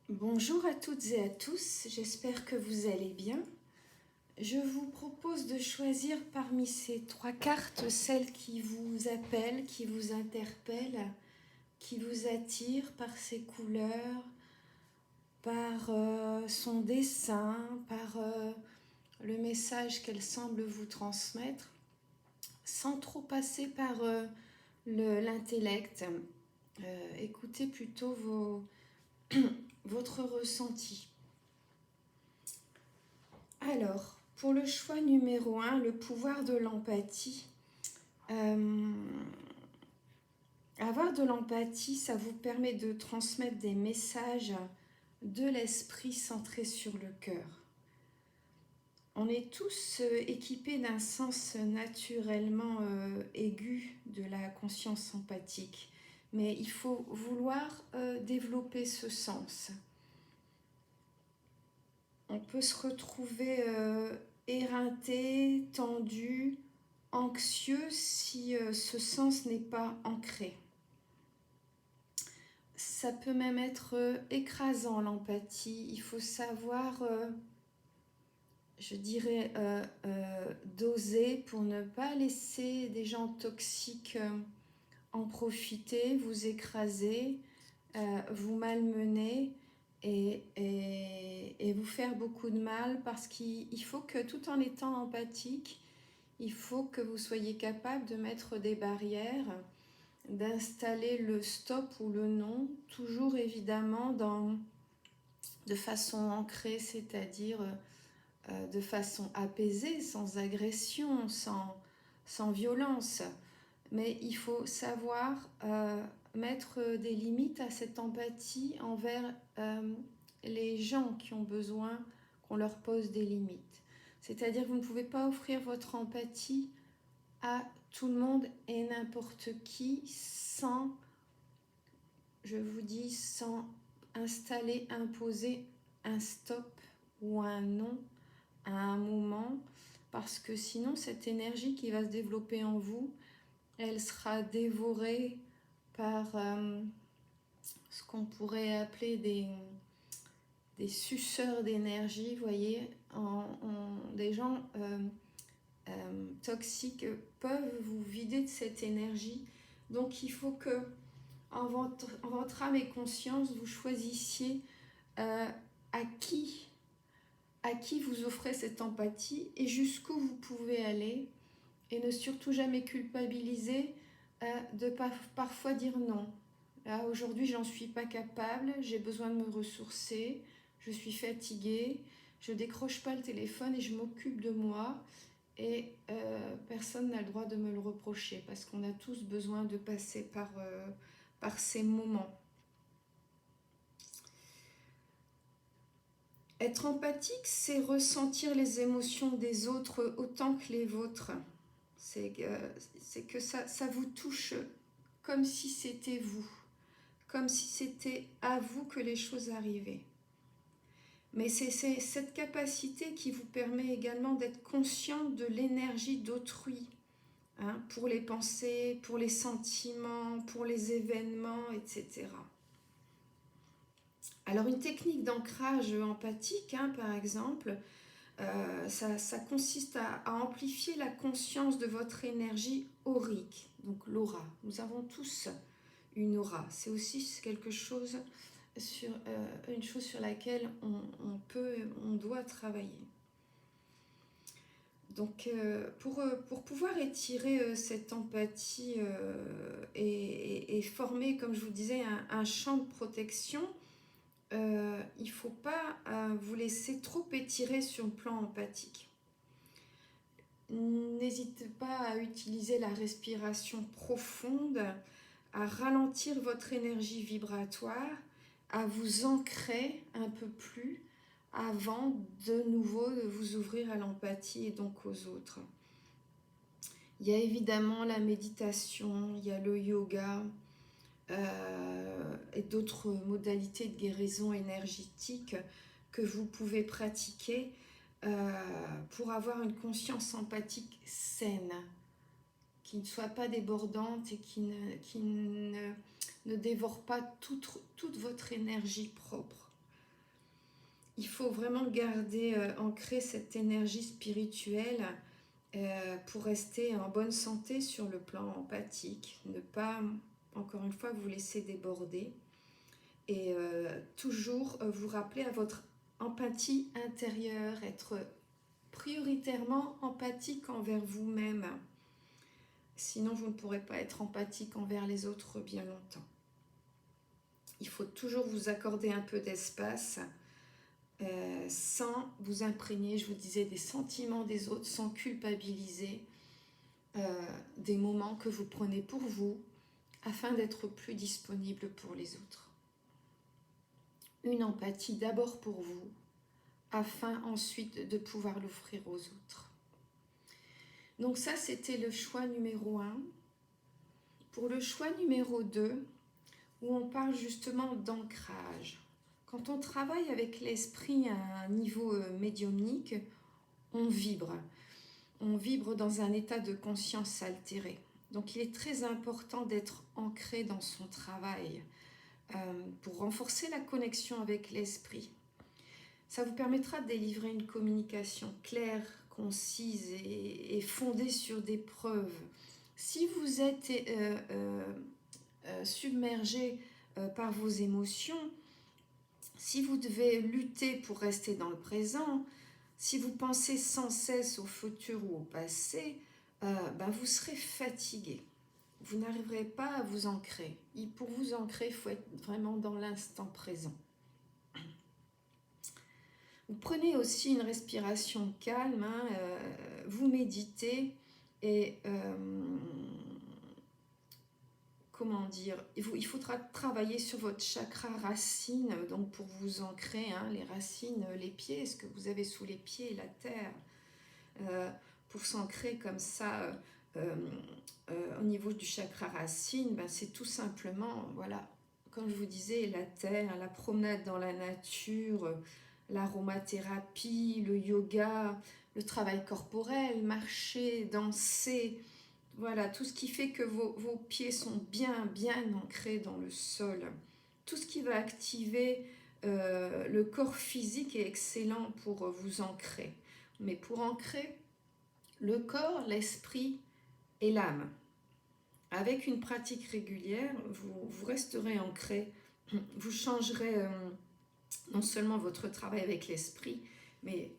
Bonjour à toutes et à tous, j'espère que vous allez bien. Je vous propose de choisir parmi ces trois cartes celle qui vous appelle, qui vous interpelle, qui vous attire par ses couleurs, par son dessin, par le message qu'elle semble vous transmettre, sans trop passer par l'intellect. Écoutez plutôt votre ressenti. Alors, pour le choix numéro 1, le pouvoir de l'empathie. Avoir de l'empathie, ça vous permet de transmettre des messages de l'esprit centrés sur le cœur. On est tous équipés d'un sens naturellement aigu de la conscience empathique, mais il faut vouloir développer ce sens. On peut se retrouver éreinté, tendu, anxieux si ce sens n'est pas ancré. Ça peut même être écrasant, l'empathie. Il faut savoir, je dirais, doser pour ne pas laisser des gens toxiques en profiter, vous écraser, vous malmener et vous faire beaucoup de mal, parce qu'il faut que, tout en étant empathique, il faut que vous soyez capable de mettre des barrières, d'installer le stop ou le non, toujours évidemment de façon ancrée, c'est-à-dire de façon apaisée, sans agression, sans violence. Mais il faut savoir mettre des limites à cette empathie envers les gens qui ont besoin qu'on leur pose des limites. C'est-à-dire que vous ne pouvez pas offrir votre empathie à tout le monde et n'importe qui sans, je vous dis, sans installer, imposer un stop ou un non à un moment, parce que sinon cette énergie qui va se développer en vous, elle sera dévorée par ce qu'on pourrait appeler des suceurs d'énergie, voyez, des gens toxiques peuvent vous vider de cette énergie. Donc il faut que en votre âme et conscience, vous choisissiez à qui vous offrez cette empathie et jusqu'où vous pouvez aller, et ne surtout jamais culpabiliser de parfois dire non. Là, aujourd'hui, j'en suis pas capable, j'ai besoin de me ressourcer, je suis fatiguée, je décroche pas le téléphone et je m'occupe de moi, et personne n'a le droit de me le reprocher, parce qu'on a tous besoin de passer par ces moments. Être empathique, c'est ressentir les émotions des autres autant que les vôtres. C'est que ça vous touche comme si c'était vous, comme si c'était à vous que les choses arrivaient. Mais c'est cette capacité qui vous permet également d'être conscient de l'énergie d'autrui, hein, pour les pensées, pour les sentiments, pour les événements, etc. Alors une technique d'ancrage empathique, hein, par exemple, ça consiste à amplifier la conscience de votre énergie aurique, donc l'aura. Nous avons tous une aura. C'est aussi quelque chose une chose sur laquelle on doit travailler. Donc pour pouvoir étirer cette empathie et former, comme je vous disais, un champ de protection, il ne faut pas vous laisser trop étirer sur le plan empathique. N'hésitez pas à utiliser la respiration profonde, à ralentir votre énergie vibratoire, à vous ancrer un peu plus avant de nouveau de vous ouvrir à l'empathie et donc aux autres. Il y a évidemment la méditation, il y a le yoga et d'autres modalités de guérison énergétique que vous pouvez pratiquer pour avoir une conscience empathique saine, qui ne soit pas débordante et qui ne dévore pas toute votre énergie propre. il faut vraiment garder ancrée cette énergie spirituelle pour rester en bonne santé sur le plan empathique, ne pas, encore une fois, vous laisser déborder et toujours vous rappeler à votre empathie intérieure, être prioritairement empathique envers vous-même. Sinon, vous ne pourrez pas être empathique envers les autres bien longtemps. Il faut toujours vous accorder un peu d'espace sans vous imprégner, je vous disais, des sentiments des autres, sans culpabiliser des moments que vous prenez pour vous afin d'être plus disponible pour les autres. Une empathie d'abord pour vous, afin ensuite de pouvoir l'offrir aux autres. Donc ça, c'était le choix numéro 1. Pour le choix numéro 2, où on parle justement d'ancrage. Quand on travaille avec l'esprit à un niveau médiumnique, on vibre. On vibre dans un état de conscience altéré. Donc il est très important d'être ancré dans son travail pour renforcer la connexion avec l'esprit. Ça vous permettra de délivrer une communication claire, concise et fondée sur des preuves. Si vous êtes submergé par vos émotions, si vous devez lutter pour rester dans le présent, si vous pensez sans cesse au futur ou au passé, vous serez fatigué. Vous n'arriverez pas à vous ancrer. Et pour vous ancrer, il faut être vraiment dans l'instant présent. Vous prenez aussi une respiration calme, vous méditez et comment dire, il faudra travailler sur votre chakra racine, donc pour vous ancrer, les racines, les pieds, ce que vous avez sous les pieds, la terre, pour s'ancrer comme ça au niveau du chakra racine, c'est tout simplement, voilà, comme je vous disais, la terre, la promenade dans la nature, l'aromathérapie, le yoga, le travail corporel, marcher, danser, voilà, tout ce qui fait que vos pieds sont bien ancrés dans le sol. Tout ce qui va activer le corps physique est excellent pour vous ancrer. Mais pour ancrer le corps, l'esprit et l'âme, avec une pratique régulière, vous resterez ancré, vous changerez non seulement votre travail avec l'esprit, mais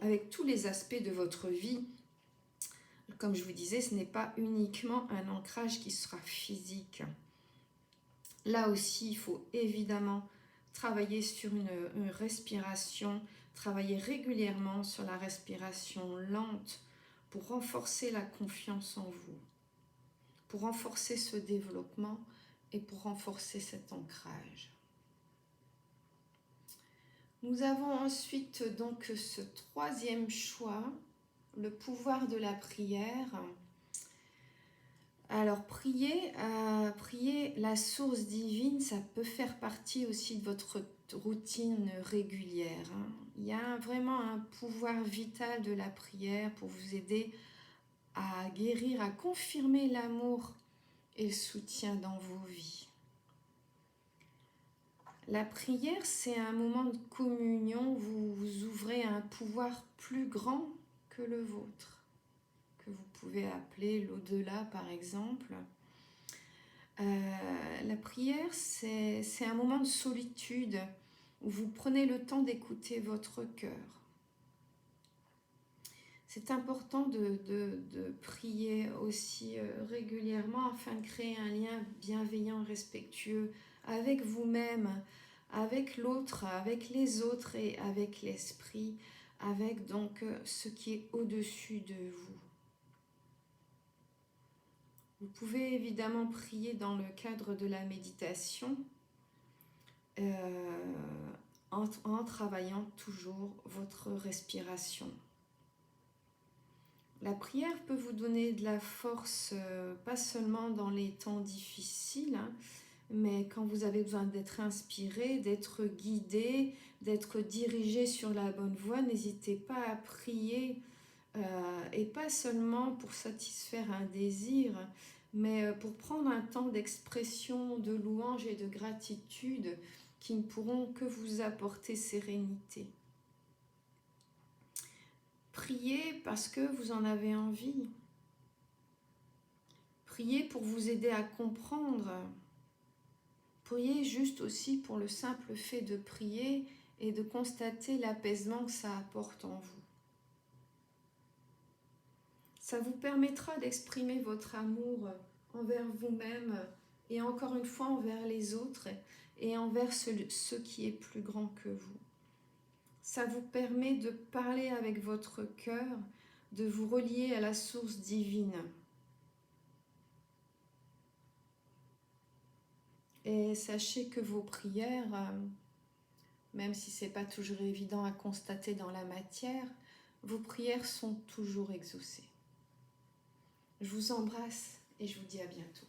avec tous les aspects de votre vie. Comme je vous disais, ce n'est pas uniquement un ancrage qui sera physique. Là aussi, il faut évidemment travailler sur une respiration, travailler régulièrement sur la respiration lente pour renforcer la confiance en vous, pour renforcer ce développement et pour renforcer cet ancrage. Nous avons ensuite donc ce troisième choix, le pouvoir de la prière. Alors prier la source divine, ça peut faire partie aussi de votre routine régulière. Il y a vraiment un pouvoir vital de la prière pour vous aider à guérir, à confirmer l'amour et le soutien dans vos vies. La prière, c'est un moment de communion, vous vous ouvrez à un pouvoir plus grand que le vôtre, que vous pouvez appeler l'au-delà par exemple. La prière, c'est un moment de solitude où vous prenez le temps d'écouter votre cœur. C'est important de prier aussi régulièrement afin de créer un lien bienveillant, respectueux avec vous-même, avec l'autre, avec les autres et avec l'esprit, avec donc ce qui est au-dessus de vous. Vous pouvez évidemment prier dans le cadre de la méditation en travaillant toujours votre respiration. La prière peut vous donner de la force, pas seulement dans les temps difficiles, mais quand vous avez besoin d'être inspiré, d'être guidé, d'être dirigé sur la bonne voie, n'hésitez pas à prier, et pas seulement pour satisfaire un désir, mais pour prendre un temps d'expression, de louange et de gratitude qui ne pourront que vous apporter sérénité. Priez parce que vous en avez envie. Priez pour vous aider à comprendre. Priez juste aussi pour le simple fait de prier et de constater l'apaisement que ça apporte en vous. Ça vous permettra d'exprimer votre amour envers vous-même et encore une fois envers les autres et envers ce qui est plus grand que vous. Ça vous permet de parler avec votre cœur, de vous relier à la source divine. Et sachez que vos prières, même si ce n'est pas toujours évident à constater dans la matière, vos prières sont toujours exaucées. Je vous embrasse et je vous dis à bientôt.